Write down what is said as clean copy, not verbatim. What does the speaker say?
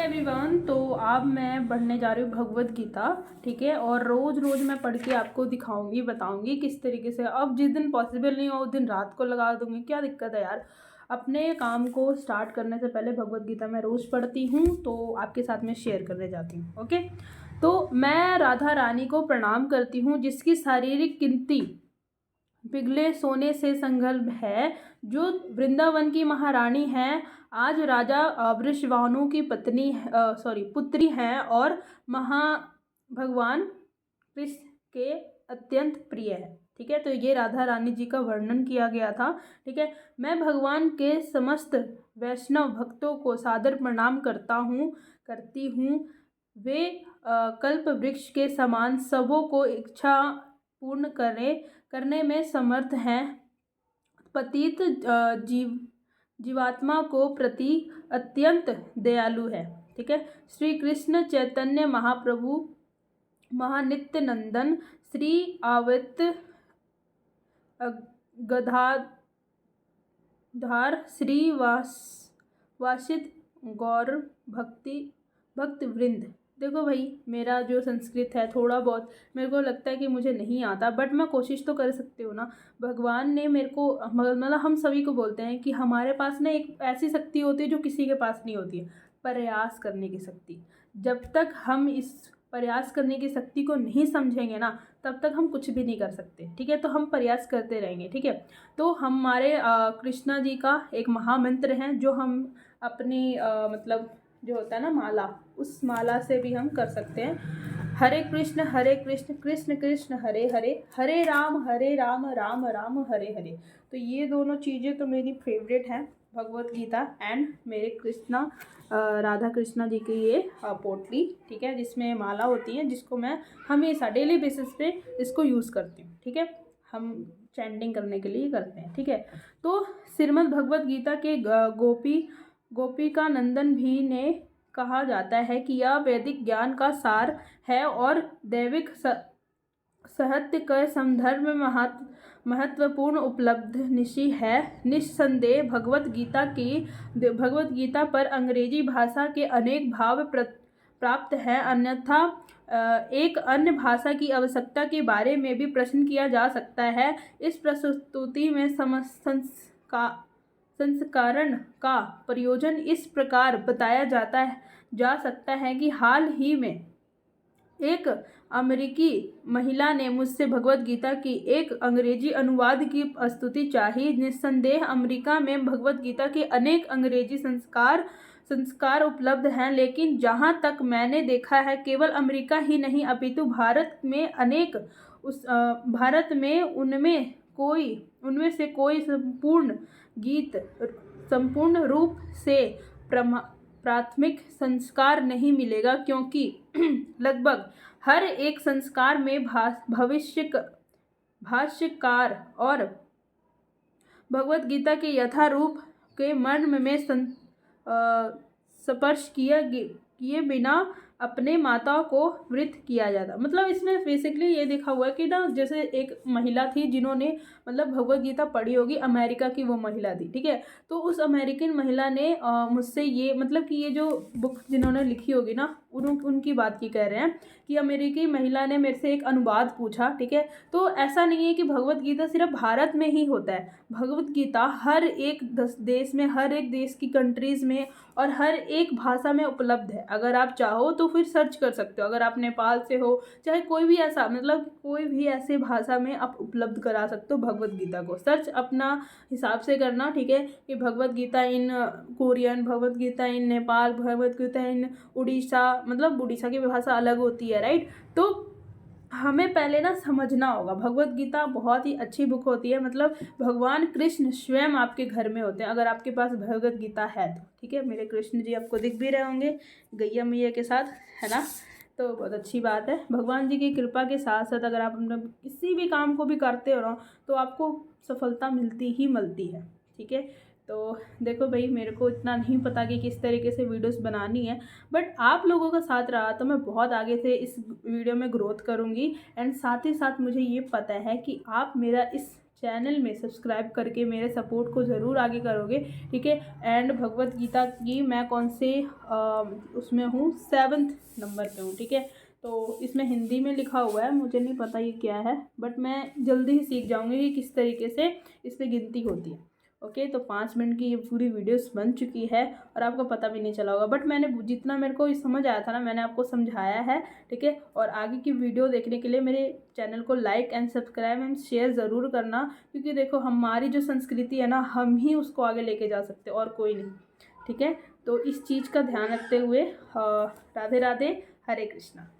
Everyone, तो अब मैं पढ़ने जा रही हूँ भगवत गीता। ठीक है, और रोज़ रोज़ मैं पढ़ के आपको दिखाऊंगी, बताऊंगी किस तरीके से। अब जिस दिन पॉसिबल नहीं हो उस दिन रात को लगा दूंगी, क्या दिक्कत है यार। अपने काम को स्टार्ट करने से पहले भगवत गीता मैं रोज़ पढ़ती हूँ, तो आपके साथ में शेयर करने जाती हूँ। ओके, तो मैं राधा रानी को प्रणाम करती हूँ, जिसकी शारीरिक कीर्ति पिघले सोने से संगल्भ है, जो वृंदावन की महारानी हैं, आज राजा वृषभानु की पुत्री हैं और महा भगवान कृष्ण के अत्यंत प्रिय है। ठीक है, तो ये राधा रानी जी का वर्णन किया गया था। ठीक है, मैं भगवान के समस्त वैष्णव भक्तों को सादर प्रणाम करती हूँ। वे कल्प वृक्ष के समान सबों को इच्छा पूर्ण करने में समर्थ हैं। पतित जीवात्मा को प्रति अत्यंत दयालु है। ठीक है, श्री कृष्ण चैतन्य महाप्रभु महानित्य नंदन श्री अद्वैत गदाधार श्री वासित गौर भक्त वृंद। देखो भाई, मेरा जो संस्कृत है थोड़ा बहुत मेरे को लगता है कि मुझे नहीं आता, बट मैं कोशिश तो कर सकती हूँ ना। भगवान ने मेरे को, मतलब हम सभी को बोलते हैं कि हमारे पास ना एक ऐसी शक्ति होती है जो किसी के पास नहीं होती है, प्रयास करने की शक्ति। जब तक हम इस प्रयास करने की शक्ति को नहीं समझेंगे ना, तब तक हम कुछ भी नहीं कर सकते। ठीक है, तो हम प्रयास करते रहेंगे। ठीक है, तो हमारे कृष्णा जी का एक महामंत्र है जो हम अपनी मतलब जो होता है ना माला, उस माला से भी हम कर सकते हैं। हरे कृष्ण कृष्ण कृष्ण हरे हरे, हरे राम राम राम हरे हरे। तो ये दोनों चीज़ें तो मेरी फेवरेट हैं, भगवत गीता एंड मेरे कृष्णा राधा कृष्णा जी की ये पोटली। ठीक है, जिसमें माला होती है, जिसको मैं हमेशा डेली बेसिस पे इसको यूज़ करती हूँ। ठीक है, हम चैंटिंग करने के लिए करते हैं। ठीक है, तो श्रीमद् भगवत गीता के गोपिका नंदन भी ने कहा जाता है कि यह वैदिक ज्ञान का सार है और दैविक साहित्य के संदर्भ में महत्वपूर्ण उपलब्धि है। निस्संदेह भगवत गीता पर अंग्रेजी भाषा के अनेक भाव प्राप्त हैं, अन्यथा एक अन्य भाषा की आवश्यकता के बारे में भी प्रश्न किया जा सकता है। इस प्रस्तुति में संस्करण का प्रयोजन इस प्रकार बताया जा सकता है कि हाल ही में एक अमेरिकी महिला ने मुझसे भगवत गीता की एक अंग्रेजी अनुवाद की प्रस्तुति चाही। निस्संदेह अमेरिका में भगवत गीता के अनेक अंग्रेजी संस्कार उपलब्ध हैं, लेकिन जहाँ तक मैंने देखा है केवल अमेरिका ही नहीं अपितु भारत में उनमें से कोई संपूर्ण रूप से प्राथमिक संस्कार नहीं मिलेगा, क्योंकि लगभग हर एक संस्कार में भाष्यकार और भगवत गीता के यथारूप के मर्म में स्पर्श किए बिना अपने माता को वृत किया जाता। मतलब इसमें बेसिकली ये देखा हुआ है कि ना, जैसे एक महिला थी जिन्होंने मतलब भगवत गीता पढ़ी होगी, अमेरिका की वो महिला थी। ठीक है, तो उस अमेरिकन महिला ने मुझसे ये मतलब कि ये जो बुक जिन्होंने लिखी होगी ना, उनकी बात की कह रहे हैं कि अमेरिकी महिला ने मेरे से एक अनुवाद पूछा। ठीक है, तो ऐसा नहीं है कि भगवत गीता सिर्फ भारत में ही होता है। भगवत गीता हर एक देश में, हर एक देश की कंट्रीज़ में और हर एक भाषा में उपलब्ध है। अगर आप चाहो तो फिर सर्च कर सकते हो। अगर आप नेपाल से हो, चाहे कोई भी ऐसा मतलब कोई भी ऐसे भाषा में आप उपलब्ध करा सकते हो भगवत गीता को। सर्च अपना हिसाब से करना। ठीक है, कि भगवत गीता इन कोरियन, भगवत गीता इन नेपाल, भगवत गीता इन उड़ीसा, मतलब उड़ीसा की भाषा अलग होती है, राइट। तो हमें पहले ना समझना होगा, भगवत गीता बहुत ही अच्छी बुक होती है। मतलब भगवान कृष्ण स्वयं आपके घर में होते हैं अगर आपके पास भगवत गीता है तो। ठीक है, मेरे कृष्ण जी आपको दिख भी रहे होंगे गैया मैया के साथ, है ना, तो बहुत अच्छी बात है। भगवान जी की कृपा के साथ साथ अगर आप किसी भी काम को भी करते हो ना, तो आपको सफलता मिलती ही मिलती है। ठीक है, तो देखो भाई, मेरे को इतना नहीं पता कि किस तरीके से वीडियोस बनानी है, बट आप लोगों का साथ रहा तो मैं बहुत आगे से इस वीडियो में ग्रोथ करूँगी। एंड साथ ही साथ मुझे ये पता है कि आप मेरा इस चैनल में सब्सक्राइब करके मेरे सपोर्ट को ज़रूर आगे करोगे, ठीक है। एंड भगवत गीता की मैं कौन से उसमें हूँ, 7th नंबर पे हूँ, ठीक है। तो इसमें हिंदी में लिखा हुआ है, मुझे नहीं पता ये क्या है, बट मैं जल्दी ही सीख जाऊँगी कि किस तरीके से इस पर गिनती होती है। ओके, तो 5 मिनट की ये पूरी वीडियोस बन चुकी है और आपको पता भी नहीं चला होगा, बट मैंने जितना मेरे को समझ आया था ना, मैंने आपको समझाया है, ठीक है। और आगे की वीडियो देखने के लिए मेरे चैनल को like and subscribe and share ज़रूर करना, क्योंकि देखो हमारी जो संस्कृति है ना, हम ही उसको आगे लेके जा सकते और कोई नहीं, ठीक है। तो इस चीज़ का ध्यान रखते हुए राधे राधे, हरे कृष्णा।